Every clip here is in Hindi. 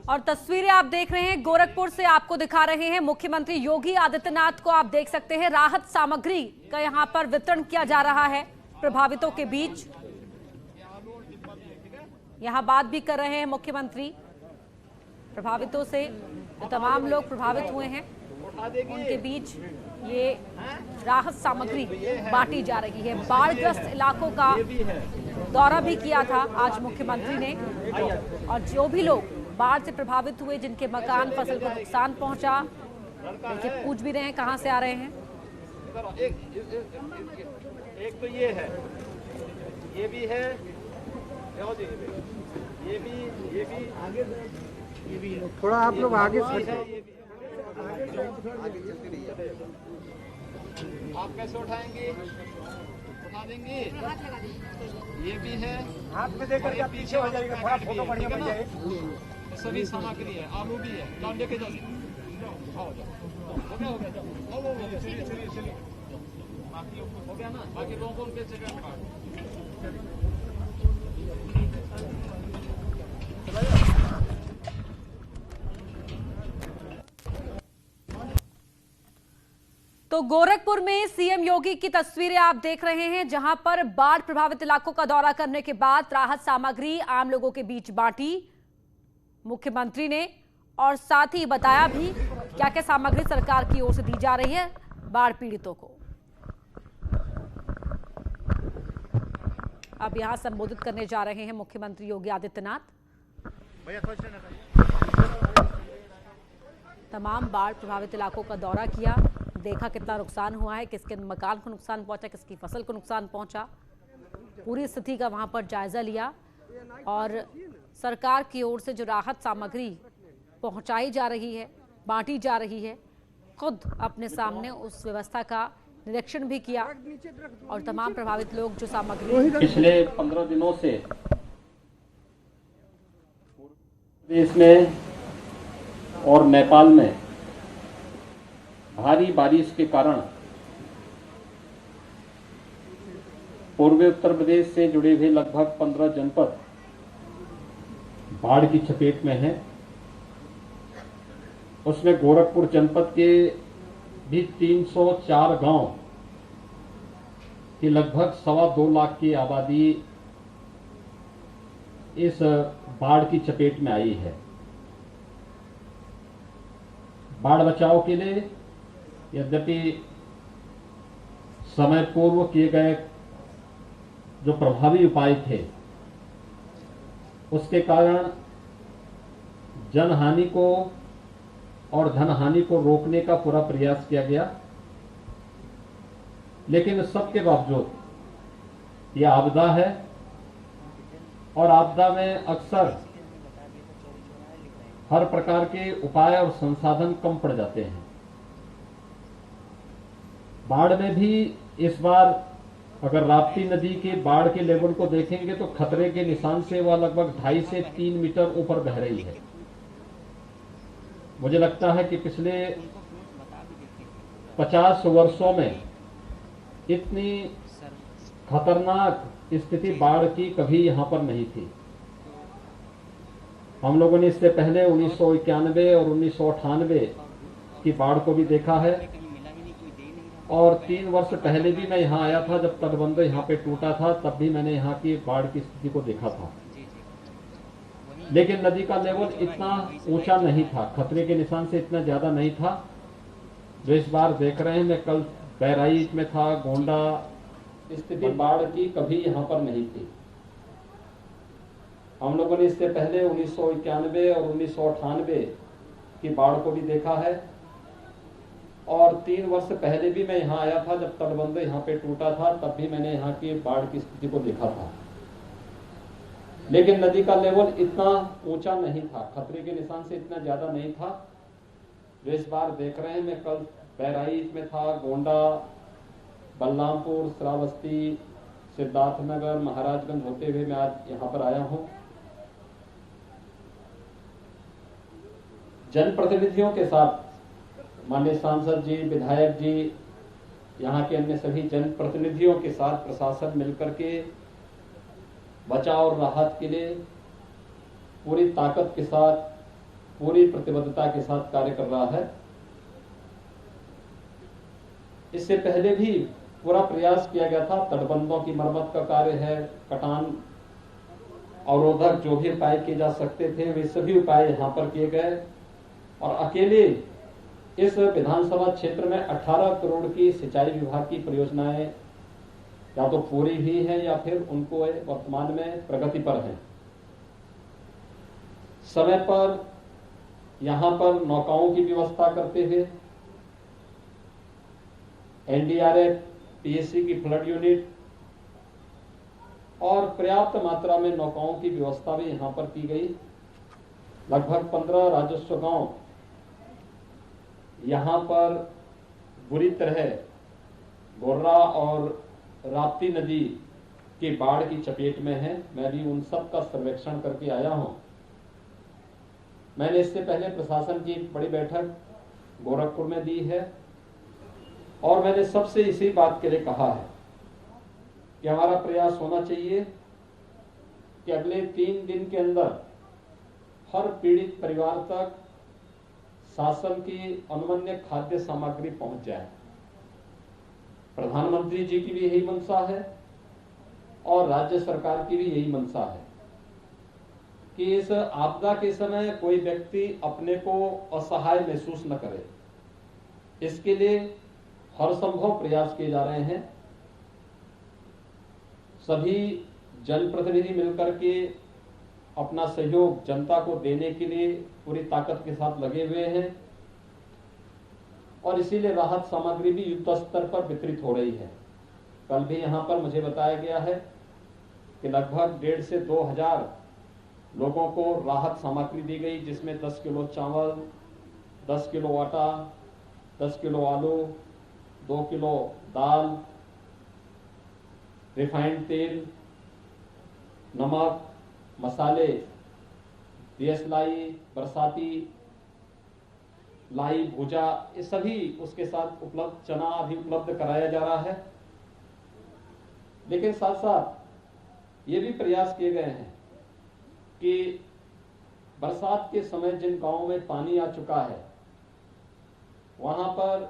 और तस्वीरें आप देख रहे हैं गोरखपुर से आपको दिखा रहे हैं। मुख्यमंत्री योगी आदित्यनाथ को आप देख सकते हैं, राहत सामग्री का यहां पर वितरण किया जा रहा है प्रभावितों के बीच। यहां बात भी कर रहे हैं मुख्यमंत्री प्रभावितों से। जो तमाम लोग प्रभावित हुए हैं उनके बीच ये राहत सामग्री बांटी जा रही है। बाढ़ग्रस्त इलाकों का दौरा भी किया था आज मुख्यमंत्री ने, और जो भी लोग बाढ़ से प्रभावित हुए, जिनके मकान फसल को नुकसान पहुंचा, देखिए पूछ भी रहे हैं कहां से आ रहे हैं। एक तो ये है, ये भी है, ये भी आगे, ये भी थोड़ा आप लोग आगे आप कैसे उठाएंगे? उठा देंगे। ये भी है, हाथ में देकर के पीछे हो जाएगा, थोड़ा फोटो बढ़िया बन जाए। सभी सामग्री है, आलू भी है, जान लेके जाओ। हो गया, चलिए। बाकी हो गया ना, बाकी लोगों को उनके सेकंड कार्ड। तो गोरखपुर में सीएम योगी की तस्वीरें आप देख रहे हैं, जहां पर बाढ़ प्रभावित इलाकों का दौरा करने के बाद राहत सामग्री आम लोगों के बीच बांटी मुख्यमंत्री ने, और साथ ही बताया भी क्या क्या सामग्री सरकार की ओर से दी जा रही है बाढ़ पीड़ितों को। अब यहां संबोधित करने जा रहे हैं मुख्यमंत्री योगी आदित्यनाथ। तमाम बाढ़ प्रभावित इलाकों का दौरा किया, देखा कितना नुकसान हुआ है, किसके मकान को नुकसान पहुंचा, किसकी फसल को नुकसान पहुंचा, पूरी स्थिति का वहां पर जायजा लिया। और सरकार की ओर से जो राहत सामग्री पहुंचाई जा रही है, बांटी जा रही है, खुद अपने सामने उस व्यवस्था का निरीक्षण भी किया। और तमाम प्रभावित लोग जो सामग्री पिछले 15 दिनों से देश में और नेपाल में भारी बारिश के कारण पूर्वी उत्तर प्रदेश से जुड़े हुए लगभग 15 जनपद बाढ़ की चपेट में हैं। उसमें गोरखपुर जनपद के भी 304 गांव की लगभग 2.25 लाख की आबादी इस बाढ़ की चपेट में आई है। बाढ़ बचाव के लिए यद्यपि समय पूर्व किए गए जो प्रभावी उपाय थे, उसके कारण जनहानि को और धनहानि को रोकने का पूरा प्रयास किया गया। लेकिन सबके बावजूद यह आपदा है, और आपदा में अक्सर हर प्रकार के उपाय और संसाधन कम पड़ जाते हैं। बाढ़ में भी इस बार अगर राप्ती नदी के बाढ़ के लेवल को देखेंगे तो खतरे के निशान से वह लगभग 2.5 से 3 मीटर ऊपर बह रही है। मुझे लगता है कि पिछले 50 वर्षों में इतनी खतरनाक स्थिति बाढ़ की कभी यहां पर नहीं थी। हम लोगों ने इससे पहले 1991 और 1998 की बाढ़ को भी देखा है, और 3 वर्ष पहले भी मैं यहाँ आया था जब तटबंध यहाँ पे टूटा था, तब भी मैंने यहाँ की बाढ़ की स्थिति को देखा था। लेकिन नदी का लेवल इतना ऊंचा नहीं था, खतरे के निशान से इतना ज्यादा नहीं था जो इस बार देख रहे हैं। मैं कल बहराइच में था, गोंडा, स्थिति बाढ़ की कभी यहाँ पर नहीं थी। हम लोगों ने इससे पहले 1991 और 1998 की बाढ़ को भी देखा है, और 3 वर्ष पहले भी मैं यहाँ आया था जब तटबंध यहाँ पे टूटा था, तब भी मैंने यहाँ की बाढ़ की स्थिति को देखा था। लेकिन नदी का लेवल इतना ऊंचा नहीं था, खतरे के निशान से इतना ज्यादा नहीं था जो इस बार देख रहे हैं। मैं कल बहराइच में था, गोंडा, बलरामपुर, श्रावस्ती, सिद्धार्थनगर, महाराजगंज होते हुए मैं आज यहाँ पर आया हूँ। जनप्रतिनिधियों के साथ माननीय सांसद जी, विधायक जी, यहाँ के अन्य सभी जनप्रतिनिधियों के साथ प्रशासन मिलकर के बचाव और राहत के लिए पूरी ताकत के साथ पूरी प्रतिबद्धता के साथ कार्य कर रहा है। इससे पहले भी पूरा प्रयास किया गया था। तटबंधों की मरम्मत का कार्य है, कटान अवरोधक जो भी उपाय किए जा सकते थे वे सभी उपाय यहां पर किए गए और अकेले इस विधानसभा क्षेत्र में 18 करोड़ की सिंचाई विभाग की परियोजनाएं या तो पूरी हुई हैं या फिर उनको वर्तमान में प्रगति पर हैं। समय पर यहां पर नौकाओं की व्यवस्था करते हुए एनडीआरएफ, पीएससी की फ्लड यूनिट और पर्याप्त मात्रा में नौकाओं की व्यवस्था भी यहां पर की गई। लगभग 15 राजस्व गांव यहां पर बुरी तरह गोर्रा और राप्ती नदी की बाढ़ की चपेट में है। मैं भी उन सब का सर्वेक्षण करके आया हूं। मैंने इससे पहले प्रशासन की एक बड़ी बैठक गोरखपुर में दी है और मैंने सबसे इसी बात के लिए कहा है कि हमारा प्रयास होना चाहिए कि अगले 3 दिन के अंदर हर पीड़ित परिवार तक शासन की अनुमन्य खाद्य सामग्री पहुंच जाए। प्रधानमंत्री जी की भी यही मंशा है और राज्य सरकार की भी यही मंशा है कि इस आपदा के समय कोई व्यक्ति अपने को असहाय महसूस न करे। इसके लिए हर संभव प्रयास किए जा रहे हैं। सभी जनप्रतिनिधि मिलकर के अपना सहयोग जनता को देने के लिए पूरी ताकत के साथ लगे हुए हैं और इसीलिए राहत सामग्री भी युद्ध स्तर पर वितरित हो रही है। कल भी यहां पर मुझे बताया गया है कि लगभग 1,500 से 2,000 लोगों को राहत सामग्री दी गई, जिसमें 10 किलो चावल, 10 किलो आटा, 10 किलो आलू, 2 किलो दाल, रिफाइंड तेल, नमक, मसाले, देसलाई, बरसाती, लाई, भुजा, ये सभी उसके साथ उपलब्ध, चना भी उपलब्ध कराया जा रहा है। लेकिन साथ साथ ये भी प्रयास किए गए हैं कि बरसात के समय जिन गांवों में पानी आ चुका है वहां पर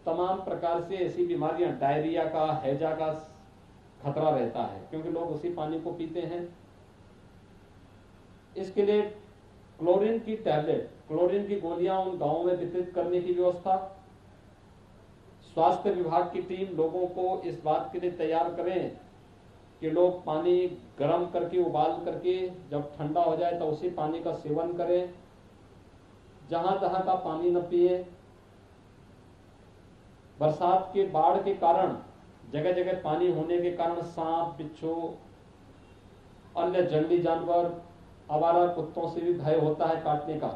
तमाम प्रकार से ऐसी बीमारियां, डायरिया का, हैजा का खतरा रहता है क्योंकि लोग उसी पानी को पीते हैं। इसके लिए क्लोरीन की टैबलेट, क्लोरीन की गोलियां उन गांवों में वितरित करने की व्यवस्था। स्वास्थ्य विभाग की टीम लोगों को इस बात के लिए तैयार करें कि लोग पानी गर्म करके, उबाल करके जब ठंडा हो जाए तो उसी पानी का सेवन करें, जहां तहां का पानी न पिए। बरसात के बाढ़ के कारण जगह जगह पानी होने के कारण सांप, बिच्छू, अन्य जंगली जानवर, आवारा कुत्तों से भी भय होता है काटने का।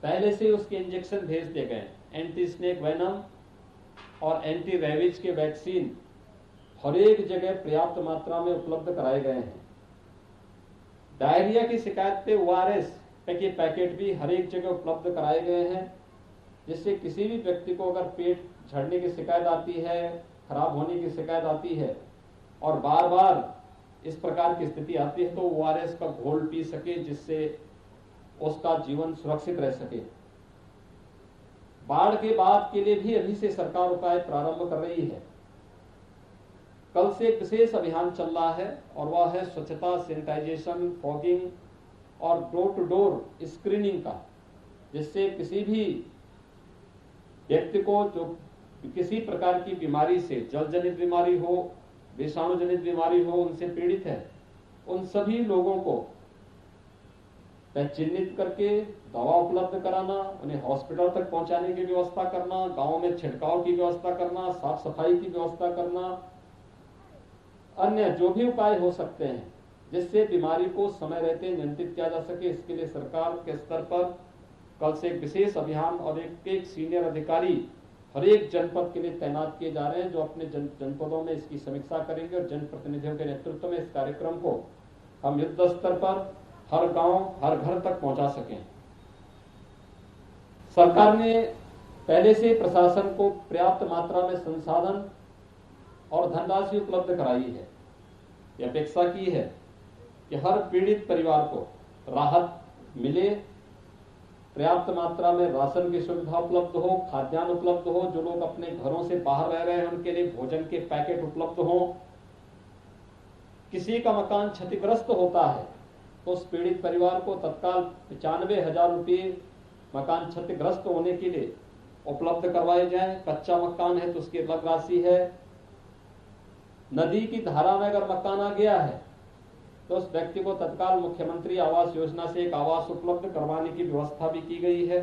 पहले से उसके इंजेक्शन भेज दिए गए, एंटी स्नेक वेनम और एंटी रेबीज के वैक्सीन हर एक जगह पर्याप्त मात्रा में उपलब्ध कराए गए हैं। डायरिया की शिकायत पे ORS के पैकेट भी हर एक जगह उपलब्ध कराए गए हैं, जिससे किसी भी व्यक्ति को अगर पेट झड़ने की शिकायत आती है, खराब होने की शिकायत आती है और बार बार इस प्रकार की स्थिति आती है तो ORS का घोल पी सके, जिससे उसका जीवन सुरक्षित रह सके। बाढ़ के बाद के लिए भी अभी से सरकार उपाय प्रारंभ कर रही है। कल से एक विशेष अभियान चल रहा है और वह है स्वच्छता, सैनिटाइजेशन, फॉगिंग और डोर टू डोर स्क्रीनिंग का, जिससे किसी भी व्यक्ति को जो किसी प्रकार की बीमारी से, जल जनित बीमारी हो, विषाणु जनित बीमारी हो, उनसे पीड़ित है, उन सभी लोगों को चिन्हित करके दवा उपलब्ध कराना, उन्हें हॉस्पिटल तक पहुंचाने की व्यवस्था करना, गांव में छिड़काव की व्यवस्था करना, साफ सफाई की व्यवस्था करना, अन्य जो भी उपाय हो सकते हैं जिससे बीमारी को समय रहते नियंत्रित किया जा सके। इसके लिए सरकार के स्तर पर कल से एक विशेष अभियान और एक सीनियर अधिकारी हर एक जनपद के लिए तैनात किए जा रहे हैं, जो अपने जनपदों में इसकी समीक्षा करेंगे और जनप्रतिनिधियों के नेतृत्व में इस कार्यक्रम को हम युद्ध स्तर पर हर गांव, हर घर तक पहुंचा सकें। सरकार ने पहले से प्रशासन को पर्याप्त मात्रा में संसाधन और धनराशि उपलब्ध कराई है। यह अपेक्षा की है कि हर पीड़ित परिवार को राहत मिले, पर्याप्त मात्रा में राशन की सुविधा उपलब्ध हो, खाद्यान्न उपलब्ध हो, जो लोग अपने घरों से बाहर रह रहे हैं उनके लिए भोजन के पैकेट उपलब्ध हो। किसी का मकान क्षतिग्रस्त होता है तो उस पीड़ित परिवार को तत्काल 95,000 रुपये मकान क्षतिग्रस्त होने के लिए उपलब्ध करवाए जाएं। कच्चा मकान है तो उसकी अलग राशि है। नदी की धारा में अगर मकान आ गया है तो उस व्यक्ति को तत्काल मुख्यमंत्री आवास योजना से एक आवास उपलब्ध करवाने की व्यवस्था भी की गई है।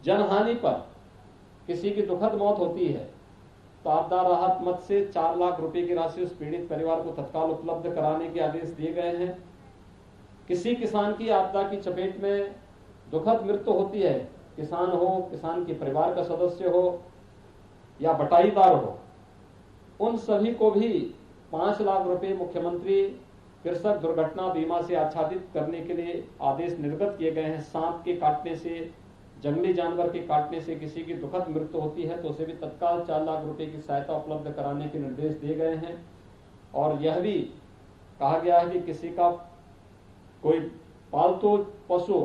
जनहानि पर किसी की दुखद मौत होती है तो आपदा राहत मद से 4 लाख रुपए की राशि उस पीड़ित परिवार को तत्काल उपलब्ध कराने के आदेश दिए गए हैं। किसी किसान की आपदा की चपेट में दुखद मृत्यु होती है, किसान हो, किसान के परिवार का सदस्य हो या बटाईदार हो, उन सभी को भी 5 लाख रुपए मुख्यमंत्री कृषक दुर्घटना बीमा से आच्छादित करने के लिए आदेश निर्गत किए गए हैं। सांप के काटने से, जंगली जानवर के काटने से किसी की दुखद मृत्यु होती है तो उसे भी तत्काल 4 लाख रुपए की सहायता उपलब्ध कराने के निर्देश दिए गए हैं। और यह भी कहा गया है कि किसी का कोई पालतू पशु,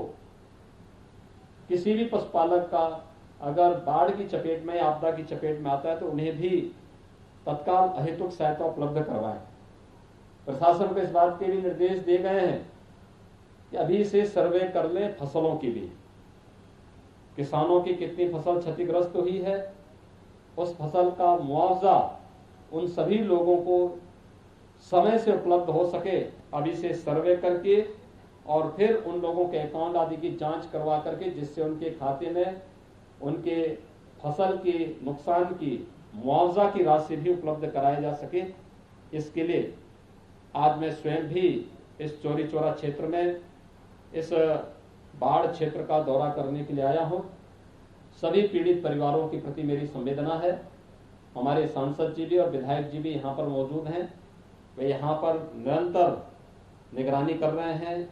किसी भी पशुपालक का अगर बाढ़ की चपेट में, आपदा की चपेट में आता है तो उन्हें भी तत्काल अहेतुक सहायता उपलब्ध करवाएं। प्रशासन को इस बात के भी निर्देश दिए गए हैं कि अभी से सर्वे कर लें फसलों की भी, किसानों की कितनी फसल क्षतिग्रस्त हुई है, उस फसल का मुआवजा उन सभी लोगों को समय से उपलब्ध हो सके, अभी से सर्वे करके और फिर उन लोगों के अकाउंट आदि की जांच करवा करके जिससे उनके खाते में उनके फसल के नुकसान की मुआवजा की राशि भी उपलब्ध कराया जा सके। इसके लिए आज मैं स्वयं भी इस चौरी चौरा क्षेत्र में, इस बाढ़ क्षेत्र का दौरा करने के लिए आया हूं। सभी पीड़ित परिवारों के प्रति मेरी संवेदना है। हमारे सांसद जी भी और विधायक जी भी यहाँ पर मौजूद हैं। वे यहाँ पर निरंतर निगरानी कर रहे हैं,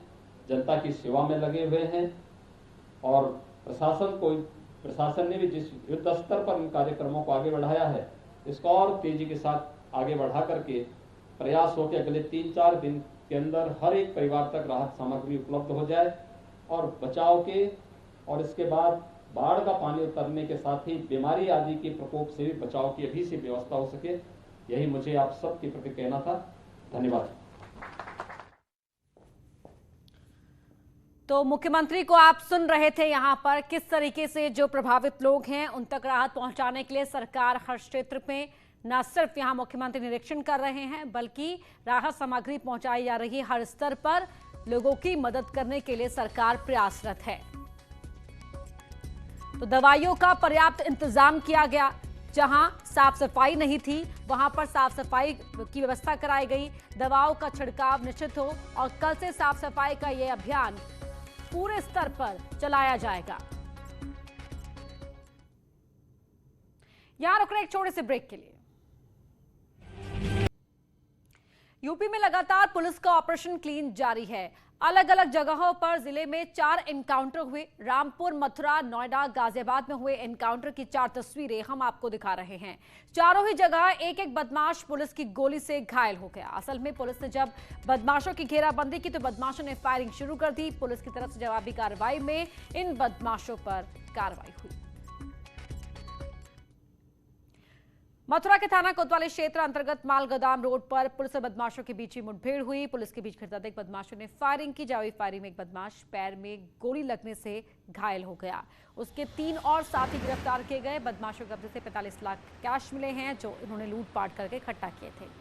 जनता की सेवा में लगे हुए हैं और प्रशासन ने भी जिस युद्ध स्तर पर इन कार्यक्रमों को आगे बढ़ाया है, इसको और तेजी के साथ आगे बढ़ा करके प्रयास हो कि अगले 3-4 दिन के अंदर हर एक परिवार तक राहत सामग्री उपलब्ध हो जाए और बचाव के और इसके बाद बाढ़ का पानी उतरने के साथ ही बीमारी आदि के प्रकोप से भी बचाव की अभी से व्यवस्था हो सके। यही मुझे आप सबके प्रति कहना था। धन्यवाद। तो मुख्यमंत्री को आप सुन रहे थे यहाँ पर किस तरीके से जो प्रभावित लोग हैं उन तक राहत पहुंचाने के लिए सरकार हर क्षेत्र में न सिर्फ यहाँ मुख्यमंत्री निरीक्षण कर रहे हैं बल्कि राहत सामग्री पहुंचाई जा रही है। हर स्तर पर लोगों की मदद करने के लिए सरकार प्रयासरत है। तो दवाइयों का पर्याप्त इंतजाम किया गया, जहां साफ सफाई नहीं थी वहां पर साफ सफाई की व्यवस्था कराई गई। दवाओं का छिड़काव निश्चित हो और कल से साफ सफाई का यह अभियान पूरे स्तर पर चलाया जाएगा। यहां रुक रहे एक छोटे से ब्रेक के लिए। यूपी में लगातार पुलिस का ऑपरेशन क्लीन जारी है। अलग अलग जगहों पर जिले में 4 एनकाउंटर हुए। रामपुर, मथुरा, नोएडा, गाजियाबाद में हुए एनकाउंटर की 4 तस्वीरें हम आपको दिखा रहे हैं। चारों ही जगह एक एक बदमाश पुलिस की गोली से घायल हो गया। असल में पुलिस ने जब बदमाशों की घेराबंदी की तो बदमाशों ने फायरिंग शुरू कर दी। पुलिस की तरफ से जवाबी कार्रवाई में इन बदमाशों पर कार्रवाई हुई। मथुरा के थाना कोतवाली क्षेत्र अंतर्गत मालगोदाम रोड पर पुलिस और बदमाशों के बीच ही मुठभेड़ हुई। पुलिस के बीच भिड़ंत देख बदमाशों ने फायरिंग की। जवाबी फायरिंग में एक बदमाश पैर में गोली लगने से घायल हो गया। उसके 3 और साथी गिरफ्तार किए गए। बदमाशों के कब्जे से 45 लाख कैश मिले हैं जो इन्होंने लूटपाट करके इकट्ठा किए थे।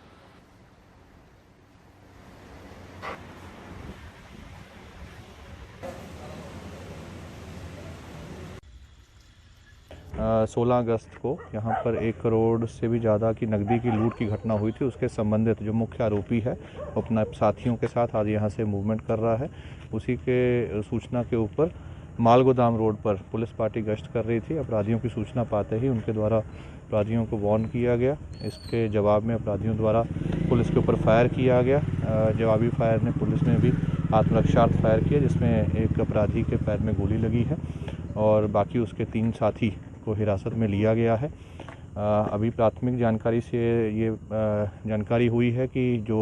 16 अगस्त को यहाँ पर 1 करोड़ से भी ज़्यादा की नकदी की लूट की घटना हुई थी। उसके संबंधित जो मुख्य आरोपी है वो अपने साथियों के साथ आज यहाँ से मूवमेंट कर रहा है। उसी के सूचना के ऊपर मालगोदाम रोड पर पुलिस पार्टी गश्त कर रही थी। अपराधियों की सूचना पाते ही उनके द्वारा अपराधियों को वार्न किया गया। इसके जवाब में अपराधियों द्वारा पुलिस के ऊपर फायर किया गया। जवाबी फायर में पुलिस ने भी आत्मरक्षार्थ फायर किया जिसमें एक अपराधी के पैर में गोली लगी है और बाकी उसके 3 साथी को हिरासत में लिया गया है। अभी प्राथमिक जानकारी से ये जानकारी हुई है कि जो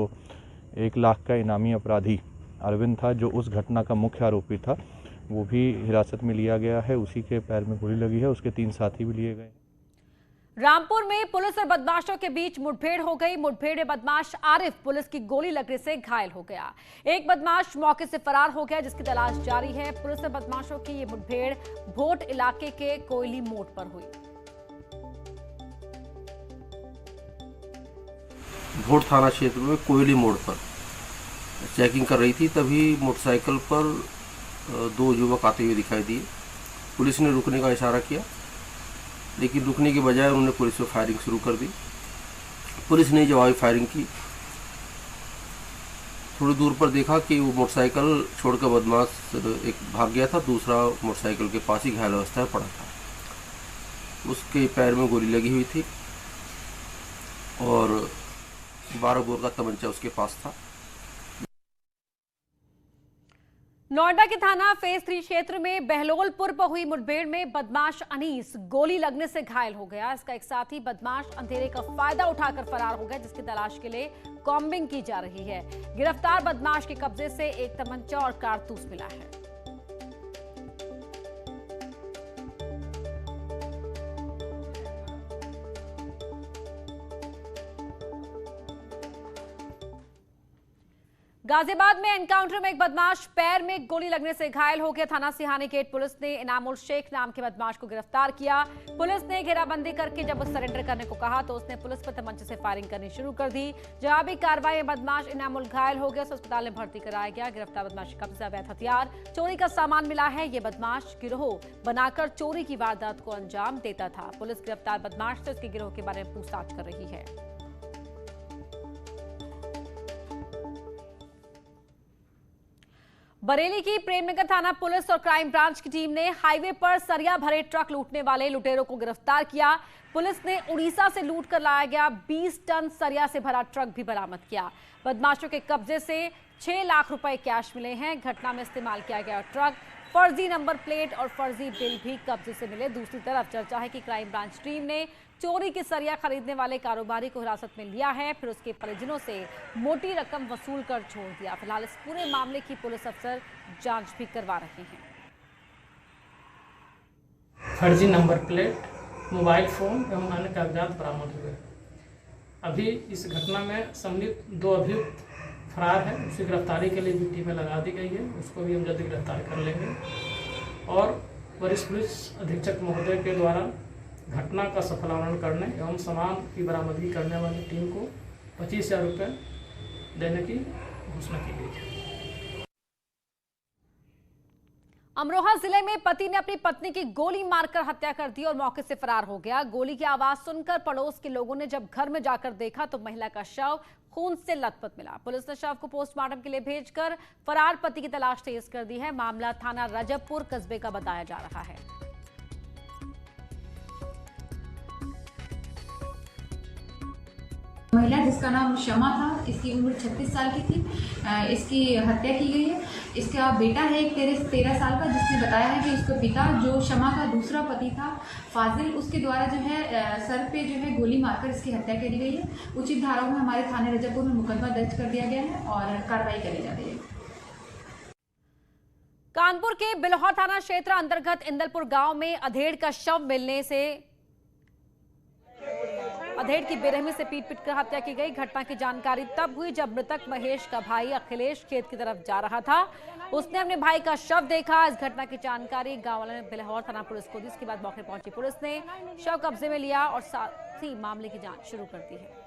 1 लाख का इनामी अपराधी अरविंद था जो उस घटना का मुख्य आरोपी था वो भी हिरासत में लिया गया है। उसी के पैर में गोली लगी है, उसके 3 साथी भी लिए गए। रामपुर में पुलिस और बदमाशों के बीच मुठभेड़ हो गई। मुठभेड़ में बदमाश आरिफ पुलिस की गोली लगने से घायल हो गया। एक बदमाश मौके से फरार हो गया, जिसकी तलाश जारी है। पुलिस और बदमाशों की ये मुठभेड़ भोट इलाके के कोयली मोड़ पर हुई। भोट थाना क्षेत्र में कोयली मोड़ पर चेकिंग कर रही थी, तभी मोटरसाइकिल पर 2 युवक आते हुए दिखाई दिए। पुलिस ने रुकने का इशारा किया, लेकिन रुकने के बजाय उन्होंने पुलिस पर फायरिंग शुरू कर दी। पुलिस ने जवाबी फायरिंग की। थोड़ी दूर पर देखा कि वो मोटरसाइकिल छोड़कर बदमाश एक भाग गया था, दूसरा मोटरसाइकिल के पास ही घायल अवस्था में पड़ा था। उसके पैर में गोली लगी हुई थी और 12 बोर का तमंचा उसके पास था। नोएडा के थाना फेज 3 क्षेत्र में बहलोलपुर पर हुई मुठभेड़ में बदमाश अनीस गोली लगने से घायल हो गया। इसका एक साथी बदमाश अंधेरे का फायदा उठाकर फरार हो गया, जिसकी तलाश के लिए कॉम्बिंग की जा रही है। गिरफ्तार बदमाश के कब्जे से एक तमंचा और कारतूस मिला है। गाजियाबाद में एनकाउंटर में एक बदमाश पैर में गोली लगने से घायल हो गया। थाना सिहानी गेट पुलिस ने इनामुल शेख नाम के बदमाश को गिरफ्तार किया। पुलिस ने घेराबंदी करके जब वो सरेंडर करने को कहा तो उसने पुलिस पर तमंचे से फायरिंग करनी शुरू कर दी। जवाबी कार्रवाई में बदमाश इनामुल घायल हो गया, उसे अस्पताल में भर्ती कराया गया। गिरफ्तार बदमाश के कब्जे अवैध हथियार, चोरी का सामान मिला है। ये बदमाश गिरोह बनाकर चोरी की वारदात को अंजाम देता था। पुलिस गिरफ्तार बदमाश से उसके गिरोह के बारे में पूछताछ कर रही है। बरेली की प्रेमनगर थाना पुलिस और क्राइम ब्रांच की टीम ने हाईवे पर सरिया भरे ट्रक लूटने वाले लुटेरों को गिरफ्तार किया। पुलिस ने उड़ीसा से लूट कर लाया गया 20 टन सरिया से भरा ट्रक भी बरामद किया। बदमाशों के कब्जे से 6 लाख रुपए कैश मिले हैं। घटना में इस्तेमाल किया गया ट्रक, फर्जी नंबर प्लेट और फर्जी बिल भी कब्जे से मिले। दूसरी तरफ चर्चा है कि क्राइम ब्रांच टीम ने चोरी की सरिया खरीदने वाले कारोबारी को हिरासत में लिया है, फिर उसके परिजनों से मोटी रकम वसूल कर छोड़ दिया। फिलहाल इस पूरे मामले की पुलिस अफसर जांच भी करवा रहे हैं। फर्जी नंबर प्लेट, मोबाइल फोन एवं अन्य कागजात बरामद हुए। अभी इस घटना में संलिप्त 2 अभियुक्त फरार है। उसकी गिरफ्तारी के लिए भी टीमें लगा दी गई है। उसको भी हम जल्दी गिरफ्तार कर लेंगे। और वरिष्ठ पुलिस अधीक्षक महोदय के द्वारा घटना का सफलावरण करने एवं सामान की बरामदगी करने वाली टीम को 25,000 रुपये देने की घोषणा की गई है। अमरोहा जिले में पति ने अपनी पत्नी की गोली मारकर हत्या कर दी और मौके से फरार हो गया। गोली की आवाज सुनकर पड़ोस के लोगों ने जब घर में जाकर देखा तो महिला का शव खून से लथपथ मिला। पुलिस ने शव को पोस्टमार्टम के लिए भेजकर फरार पति की तलाश तेज कर दी है। मामला थाना रजबपुर कस्बे का बताया जा रहा है। महिला जिसका नाम शमा था, इसकी उम्र 36 साल की थी, इसकी हत्या की गई है। इसका बेटा है एक 13 साल का, जिसने बताया है कि इसका पिता जो शमा का दूसरा पति था फाजिल, उसके द्वारा जो है सर पे जो है गोली मारकर इसकी हत्या करी गई है। उचित धाराओं में हमारे थाने रजबपुर में मुकदमा दर्ज कर दिया गया है और कार्रवाई करी जा रही है। कानपुर के बिल्हौर थाना क्षेत्र अंतर्गत इंदलपुर गांव में अधेड़ का शव मिलने से अधेड़ की बेरहमी से पीट कर हत्या की गई। घटना की जानकारी तब हुई जब मृतक महेश का भाई अखिलेश खेत की तरफ जा रहा था। उसने अपने भाई का शव देखा। इस घटना की जानकारी गांव वालों ने बिल्हौर थाना पुलिस को दी। इसके बाद मौके पहुंची पुलिस ने शव कब्जे में लिया और साथ ही मामले की जांच शुरू कर दी है।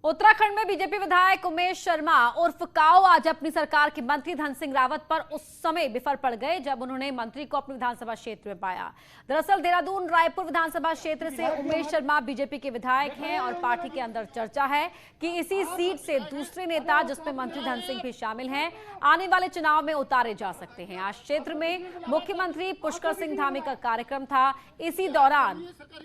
उत्तराखंड में बीजेपी विधायक उमेश शर्मा उर्फ काओ आज अपनी सरकार के मंत्री धन सिंह रावत पर उस समय बिफर पड़ गए जब उन्होंने मंत्री को अपने विधानसभा क्षेत्र में पाया। दरअसल देहरादून रायपुर विधानसभा क्षेत्र से उमेश शर्मा बीजेपी के विधायक हैं और पार्टी के अंदर चर्चा है कि इसी सीट से दूसरे नेता जिसमें मंत्री धन सिंह भी शामिल हैं आने वाले चुनाव में उतारे जा सकते हैं। आज क्षेत्र में मुख्यमंत्री पुष्कर सिंह धामी का कार्यक्रम था। इसी दौरान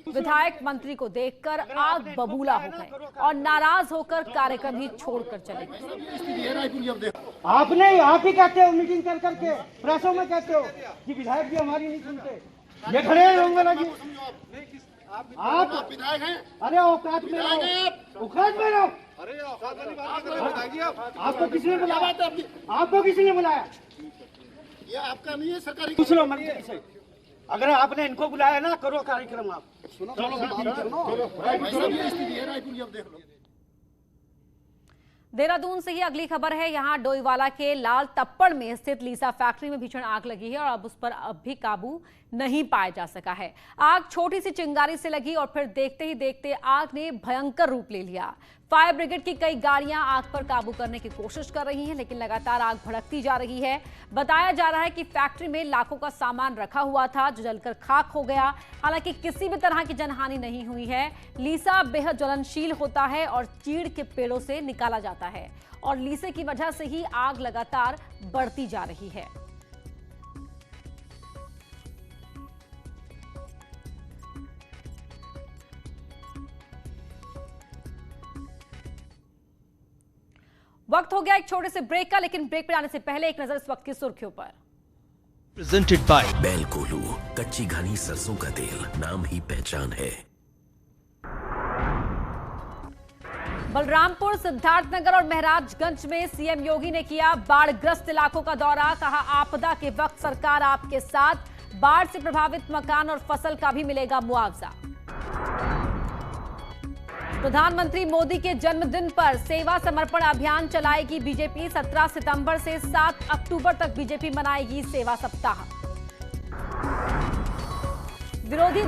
विधायक मंत्री को देखकर आग बबूला हो गए और नाराज होकर कार्यक्रम ही छोड़कर चले गए। आप ही कहते हो मीटिंग कर करके प्रेसों में कहते हो कि विधायक जी हमारी नहीं सुनते। ये खड़े होंगे ना जी आप विधायक हैं। अरे औकात में रहो, औकात में रहो। आपको किसने बुलाया? आपको किसने बुलाया? ये आपका नहीं है, सरकारी पूछ लो मंत्री से। अगर आपने इनको बुलाया ना, करो कार्यक्रम। आप सुनो, देख लो। देहरादून से ही अगली खबर है। यहां डोईवाला के लाल तप्पड़ में स्थित लीसा फैक्ट्री में भीषण आग लगी है और अब उस पर अब भी काबू नहीं पाया जा सका है। आग छोटी सी चिंगारी से लगी और फिर देखते ही देखते आग ने भयंकर रूप ले लिया। फायर ब्रिगेड की कई गाड़ियां आग पर काबू करने की कोशिश कर रही हैं, लेकिन लगातार आग भड़कती जा रही है। बताया जा रहा है कि फैक्ट्री में लाखों का सामान रखा हुआ था जो जलकर खाक हो गया। हालांकि किसी भी तरह की जनहानि नहीं हुई है। लीसा बेहद ज्वलनशील होता है और चीड़ के पेड़ों से निकाला जाता है और लीसे की वजह से ही आग लगातार बढ़ती जा रही है। वक्त हो गया एक छोटे से ब्रेक का, लेकिन ब्रेक पर आने से पहले एक नजर इस वक्त की सुर्खियों पर। प्रेजेंटेड बाय बेलकोलू, कच्ची घनी सरसों का तेल, नाम ही पहचान है। बलरामपुर, सिद्धार्थनगर और महराजगंज में सीएम योगी ने किया बाढ़ग्रस्त इलाकों का दौरा। कहा आपदा के वक्त सरकार आपके साथ, बाढ़ से प्रभावित मकान और फसल का भी मिलेगा मुआवजा। प्रधानमंत्री मोदी के जन्मदिन पर सेवा समर्पण अभियान चलाएगी बीजेपी। 17 सितंबर से 7 अक्टूबर तक बीजेपी मनाएगी सेवा सप्ताह। विरोधी